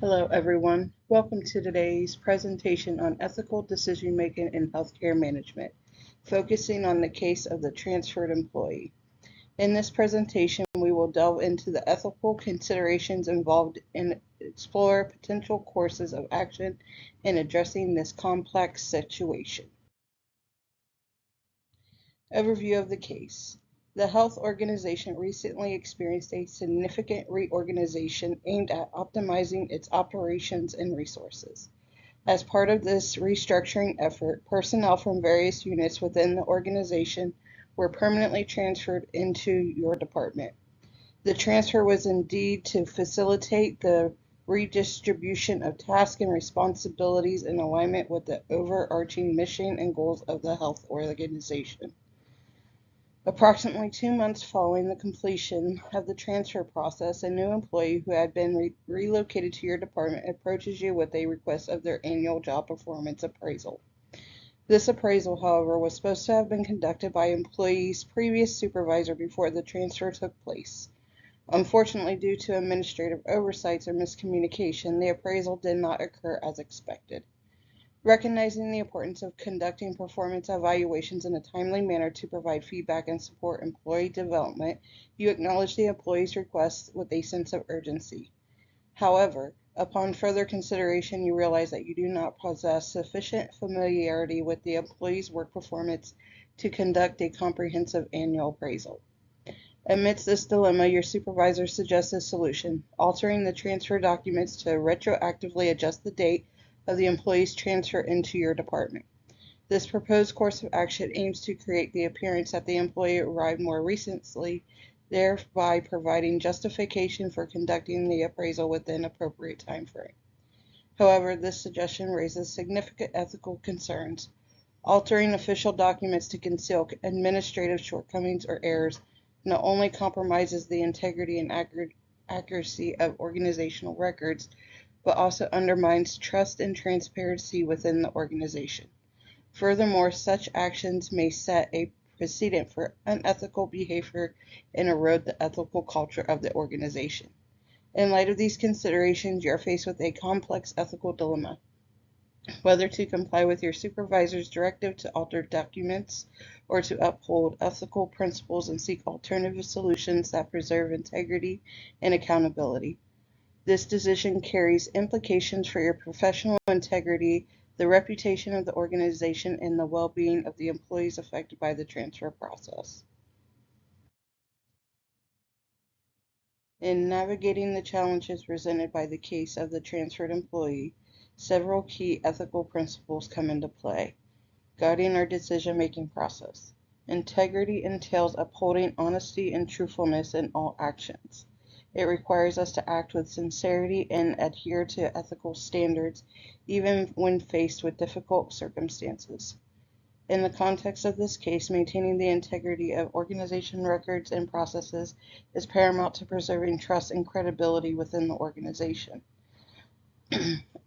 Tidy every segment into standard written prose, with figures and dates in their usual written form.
Hello, everyone. Welcome to today's presentation on ethical decision-making in healthcare management, focusing on the case of the transferred employee. In this presentation, we will delve into the ethical considerations involved and explore potential courses of action in addressing this complex situation. Overview of the case. The health organization recently experienced a significant reorganization aimed at optimizing its operations and resources. As part of this restructuring effort, personnel from various units within the organization were permanently transferred into your department. The transfer was indeed to facilitate the redistribution of tasks and responsibilities in alignment with the overarching mission and goals of the health organization. Approximately 2 months following the completion of the transfer process, a new employee who had been relocated to your department approaches you with a request of their annual job performance appraisal. This appraisal, however, was supposed to have been conducted by employee's previous supervisor before the transfer took place. Unfortunately, due to administrative oversights or miscommunication, the appraisal did not occur as expected. Recognizing the importance of conducting performance evaluations in a timely manner to provide feedback and support employee development, you acknowledge the employee's request with a sense of urgency. However, upon further consideration, you realize that you do not possess sufficient familiarity with the employee's work performance to conduct a comprehensive annual appraisal. Amidst this dilemma, your supervisor suggests a solution, altering the transfer documents to retroactively adjust the date of the employee's transfer into your department. This proposed course of action aims to create the appearance that the employee arrived more recently, thereby providing justification for conducting the appraisal within appropriate time frame. However, this suggestion raises significant ethical concerns. Altering official documents to conceal administrative shortcomings or errors not only compromises the integrity and accuracy of organizational records, but also undermines trust and transparency within the organization. Furthermore, such actions may set a precedent for unethical behavior and erode the ethical culture of the organization. In light of these considerations, you are faced with a complex ethical dilemma: whether to comply with your supervisor's directive to alter documents or to uphold ethical principles and seek alternative solutions that preserve integrity and accountability. This decision carries implications for your professional integrity, the reputation of the organization, and the well-being of the employees affected by the transfer process. In navigating the challenges presented by the case of the transferred employee, several key ethical principles come into play, guiding our decision-making process. Integrity entails upholding honesty and truthfulness in all actions. It requires us to act with sincerity and adhere to ethical standards, even when faced with difficult circumstances. In the context of this case, maintaining the integrity of organization records and processes is paramount to preserving trust and credibility within the organization.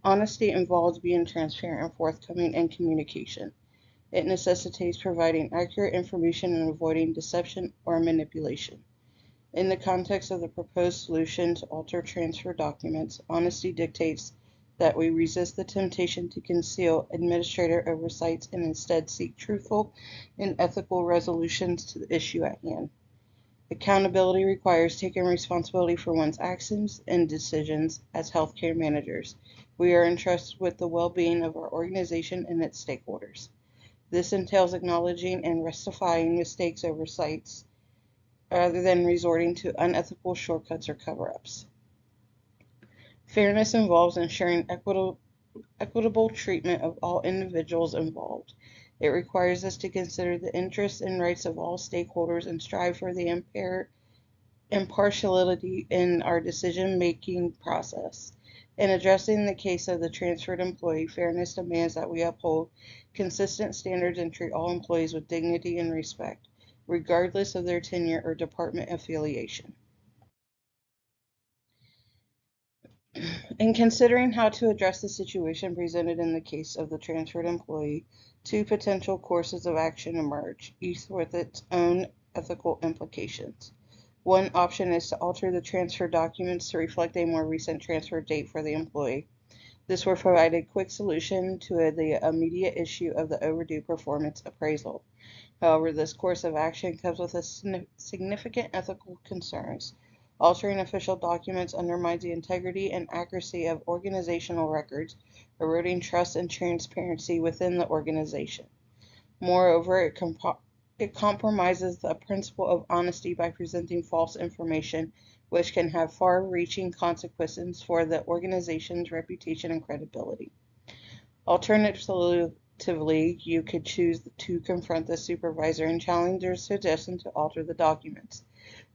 Honesty involves being transparent and forthcoming in communication. It necessitates providing accurate information and avoiding deception or manipulation. In the context of the proposed solution to alter transfer documents, honesty dictates that we resist the temptation to conceal administrative oversights and instead seek truthful and ethical resolutions to the issue at hand. Accountability requires taking responsibility for one's actions and decisions. As healthcare managers, we are entrusted with the well-being of our organization and its stakeholders. This entails acknowledging and rectifying mistakes or oversights, rather than resorting to unethical shortcuts or cover-ups. Fairness involves ensuring equitable treatment of all individuals involved. It requires us to consider the interests and rights of all stakeholders and strive for the impartiality in our decision-making process. In addressing the case of the transferred employee, fairness demands that we uphold consistent standards and treat all employees with dignity and respect, regardless of their tenure or department affiliation. In considering how to address the situation presented in the case of the transferred employee, two potential courses of action emerge, each with its own ethical implications. One option is to alter the transfer documents to reflect a more recent transfer date for the employee. This will provide a quick solution to the immediate issue of the overdue performance appraisal. However, this course of action comes with significant ethical concerns. Altering official documents undermines the integrity and accuracy of organizational records, eroding trust and transparency within the organization. Moreover, it compromises the principle of honesty by presenting false information, which can have far-reaching consequences for the organization's reputation and credibility. Alternatively, you could choose to confront the supervisor and challenge their suggestion to alter the documents.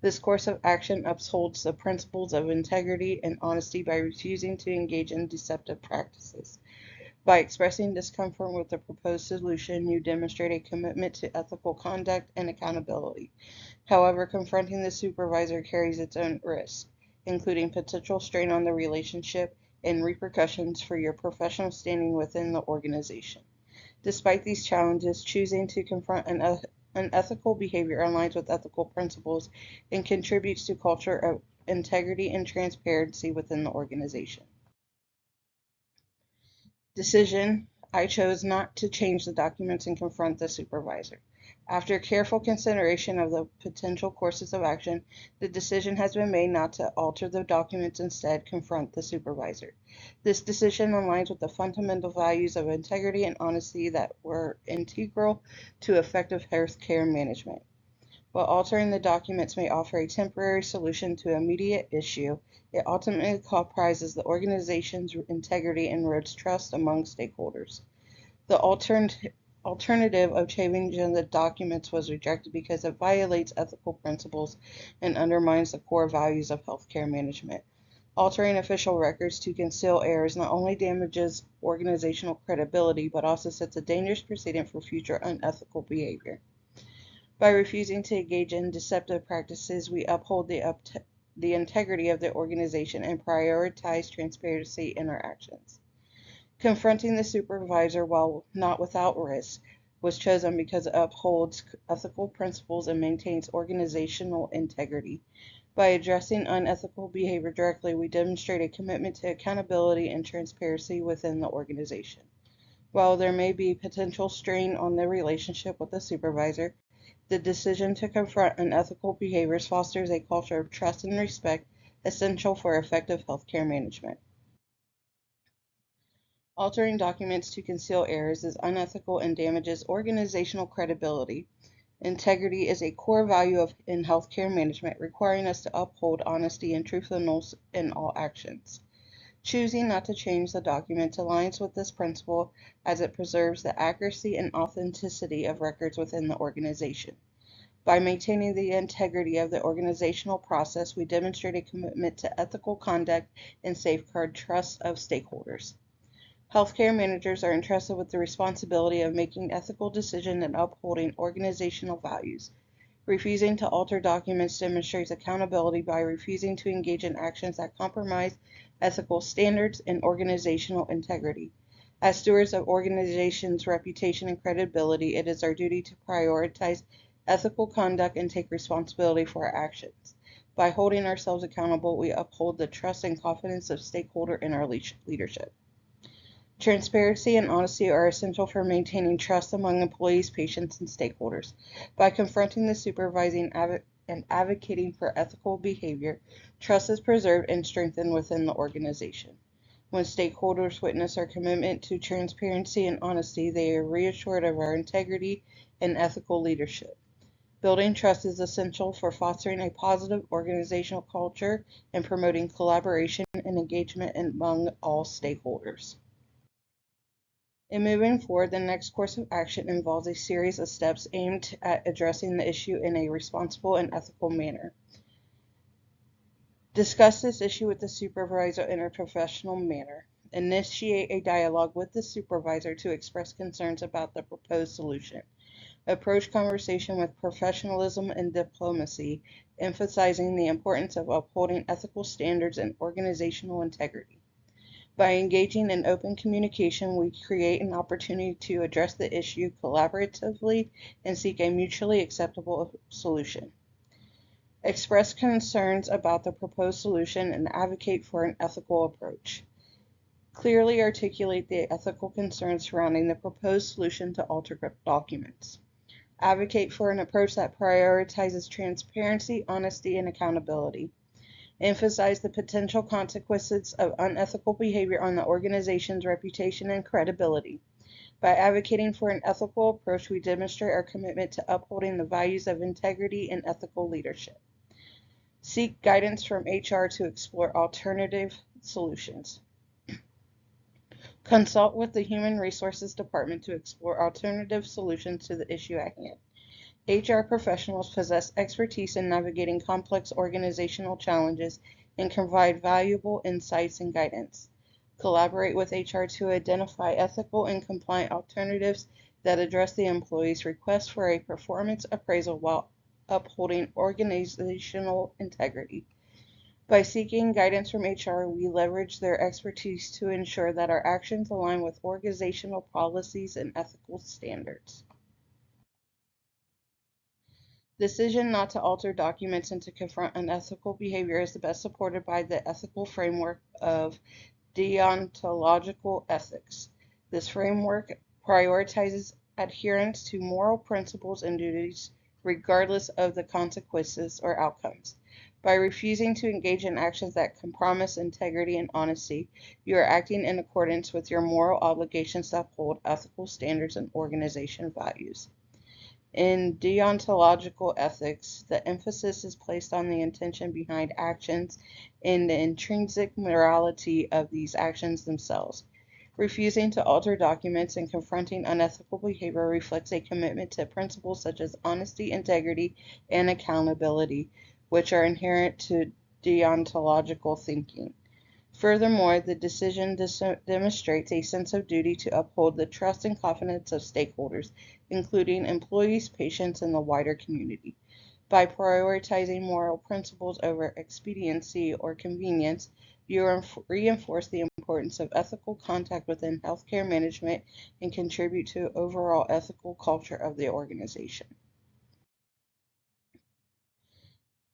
This course of action upholds the principles of integrity and honesty by refusing to engage in deceptive practices. By expressing discomfort with the proposed solution, you demonstrate a commitment to ethical conduct and accountability. However, confronting the supervisor carries its own risks, including potential strain on the relationship and repercussions for your professional standing within the organization. Despite these challenges, choosing to confront unethical behavior aligns with ethical principles and contributes to a culture of integrity and transparency within the organization. Decision: I chose not to change the documents and confront the supervisor. After careful consideration of the potential courses of action, the decision has been made not to alter the documents, instead confront the supervisor. This decision aligns with the fundamental values of integrity and honesty that were integral to effective healthcare management. While altering the documents may offer a temporary solution to an immediate issue, it ultimately compromises the organization's integrity and erodes trust among stakeholders. The alternative of changing the documents was rejected because it violates ethical principles and undermines the core values of healthcare management. Altering official records to conceal errors not only damages organizational credibility, but also sets a dangerous precedent for future unethical behavior. By refusing to engage in deceptive practices, we uphold the integrity of the organization and prioritize transparency in our actions. Confronting the supervisor, while not without risk, was chosen because it upholds ethical principles and maintains organizational integrity. By addressing unethical behavior directly, we demonstrate a commitment to accountability and transparency within the organization. While there may be potential strain on the relationship with the supervisor, the decision to confront unethical behaviors fosters a culture of trust and respect essential for effective healthcare management. Altering documents to conceal errors is unethical and damages organizational credibility. Integrity is a core value in healthcare management, requiring us to uphold honesty and truthfulness in all actions. Choosing not to change the documents aligns with this principle as it preserves the accuracy and authenticity of records within the organization. By maintaining the integrity of the organizational process, we demonstrate a commitment to ethical conduct and safeguard trust of stakeholders. Healthcare managers are entrusted with the responsibility of making ethical decisions and upholding organizational values. Refusing to alter documents demonstrates accountability by refusing to engage in actions that compromise ethical standards and organizational integrity. As stewards of organizations' reputation and credibility, it is our duty to prioritize ethical conduct and take responsibility for our actions. By holding ourselves accountable, we uphold the trust and confidence of stakeholders in our leadership. Transparency and honesty are essential for maintaining trust among employees, patients, and stakeholders. By confronting the supervising and advocating for ethical behavior, trust is preserved and strengthened within the organization. When stakeholders witness our commitment to transparency and honesty, they are reassured of our integrity and ethical leadership. Building trust is essential for fostering a positive organizational culture and promoting collaboration and engagement among all stakeholders. In moving forward, the next course of action involves a series of steps aimed at addressing the issue in a responsible and ethical manner. Discuss this issue with the supervisor in a professional manner. Initiate a dialogue with the supervisor to express concerns about the proposed solution. Approach conversation with professionalism and diplomacy, emphasizing the importance of upholding ethical standards and organizational integrity. By engaging in open communication, we create an opportunity to address the issue collaboratively and seek a mutually acceptable solution. express concerns about the proposed solution, and advocate for an ethical approach. Clearly articulate the ethical concerns surrounding the proposed solution to alter documents. Advocate for an approach that prioritizes transparency, honesty, and accountability. Emphasize the potential consequences of unethical behavior on the organization's reputation and credibility. By advocating for an ethical approach, we demonstrate our commitment to upholding the values of integrity and ethical leadership. Seek guidance from HR to explore alternative solutions. Consult with the Human Resources Department to explore alternative solutions to the issue at hand. HR professionals possess expertise in navigating complex organizational challenges and can provide valuable insights and guidance. Collaborate with HR to identify ethical and compliant alternatives that address the employee's request for a performance appraisal while upholding organizational integrity. By seeking guidance from HR, we leverage their expertise to ensure that our actions align with organizational policies and ethical standards. Decision not to alter documents and to confront unethical behavior is best supported by the ethical framework of deontological ethics. This framework prioritizes adherence to moral principles and duties regardless of the consequences or outcomes. By refusing to engage in actions that compromise integrity and honesty, you are acting in accordance with your moral obligations to uphold ethical standards and organization values. In deontological ethics, the emphasis is placed on the intention behind actions and the intrinsic morality of these actions themselves. Refusing to alter documents and confronting unethical behavior reflects a commitment to principles such as honesty, integrity, and accountability, which are inherent to deontological thinking. Furthermore, the decision demonstrates a sense of duty to uphold the trust and confidence of stakeholders, including employees, patients, and the wider community. By prioritizing moral principles over expediency or convenience, you reinforce the importance of ethical contact within healthcare management and contribute to overall ethical culture of the organization.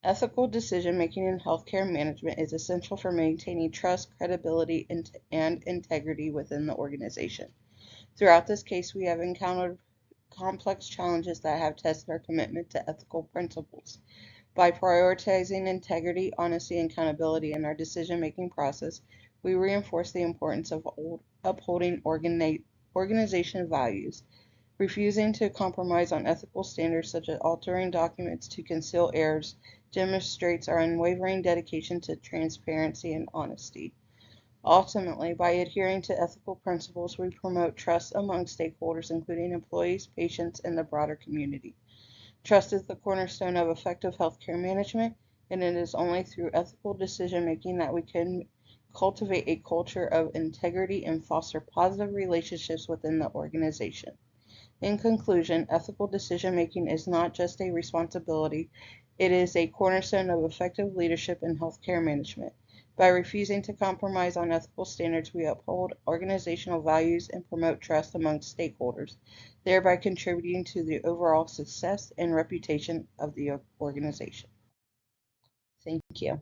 Ethical decision-making in healthcare management is essential for maintaining trust, credibility, and integrity within the organization. Throughout this case, we have encountered complex challenges that have tested our commitment to ethical principles. By prioritizing integrity, honesty, and accountability in our decision-making process, we reinforce the importance of upholding organization values. Refusing to compromise on ethical standards such as altering documents to conceal errors demonstrates our unwavering dedication to transparency and honesty. Ultimately, by adhering to ethical principles, we promote trust among stakeholders, including employees, patients, and the broader community. Trust is the cornerstone of effective healthcare management, and it is only through ethical decision-making that we can cultivate a culture of integrity and foster positive relationships within the organization. In conclusion, ethical decision-making is not just a responsibility, it is a cornerstone of effective leadership in healthcare management. By refusing to compromise on ethical standards, we uphold organizational values and promote trust among stakeholders, thereby contributing to the overall success and reputation of the organization. Thank you.